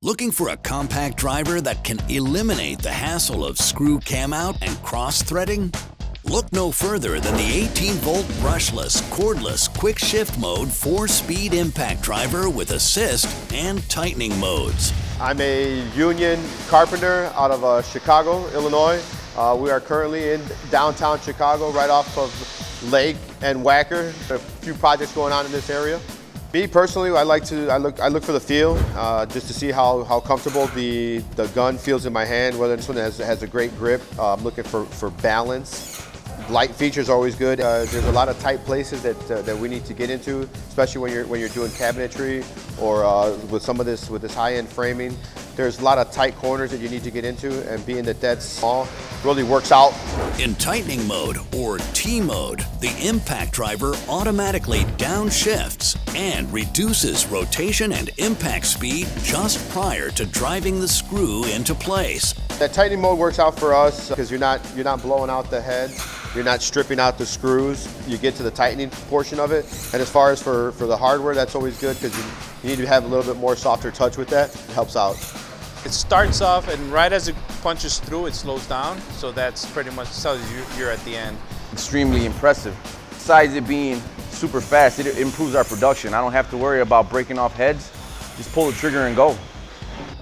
Looking for a compact driver that can eliminate the hassle of screw cam out and cross-threading? Look no further than the 18V brushless, cordless, quick shift mode 4-speed impact driver with assist and tightening modes. I'm a union carpenter out of Chicago, Illinois. We are currently in downtown Chicago, right off of Lake and Wacker. A few projects going on in this area. Me personally, I look for the feel, just to see how comfortable the gun feels in my hand, whether this one has a great grip. I'm looking for balance. Light features are always good. There's a lot of tight places that we need to get into, especially when you're doing cabinetry or with this high-end framing. There's a lot of tight corners that you need to get into, and being that that's small really works out. In tightening mode, or T mode, the impact driver automatically downshifts and reduces rotation and impact speed just prior to driving the screw into place. That tightening mode works out for us because you're not blowing out the head. You're not stripping out the screws. You get to the tightening portion of it. And as far as for the hardware, that's always good because you need to have a little bit more softer touch with that. It helps out. It starts off, and right as it punches through, it slows down. So that's pretty much tells you you're at the end. Extremely impressive. Besides it being super fast, it improves our production. I don't have to worry about breaking off heads. Just pull the trigger and go.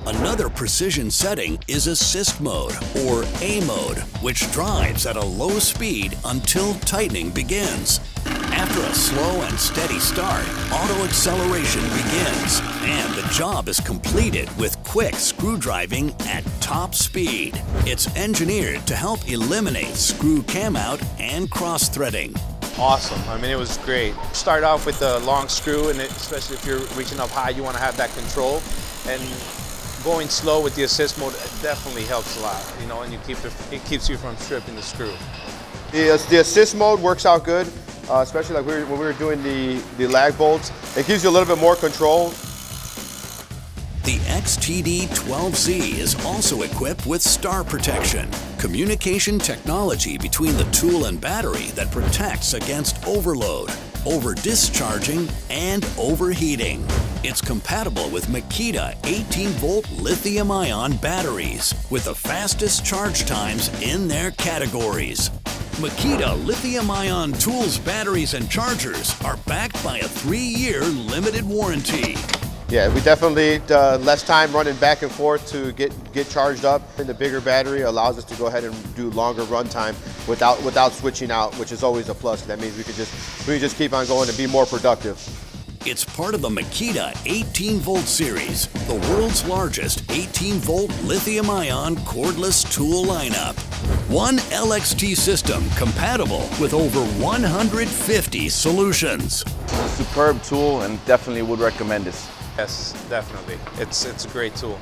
Another precision setting is assist mode, or A mode, which drives at a low speed until tightening begins. After a slow and steady start, auto acceleration begins, and the job is completed with quick screw driving at top speed. It's engineered to help eliminate screw cam out and cross-threading. Awesome. I mean, it was great. Start off with the long screw, and especially if you're reaching up high, you want to have that control. And going slow with the assist mode definitely helps a lot, you know, and it keeps you from stripping the screw. The assist mode works out good, especially like when we were doing the lag bolts. It gives you a little bit more control. The XTD12Z is also equipped with star protection, communication technology between the tool and battery that protects against overload, over-discharging, and overheating. It's compatible with MAKITA 18V lithium-ion batteries with the fastest charge times in their categories. MAKITA lithium-ion tools, batteries, and chargers are backed by a 3-year limited warranty. Yeah, we definitely less time running back and forth to get charged up. And the bigger battery allows us to go ahead and do longer run time without switching out, which is always a plus. That means we can just keep on going and be more productive. It's part of the MAKITA 18V series, the world's largest 18V lithium-ion cordless tool lineup. One LXT system compatible with over 150 solutions. It's a superb tool and definitely would recommend this. Yes, definitely. It's a great tool.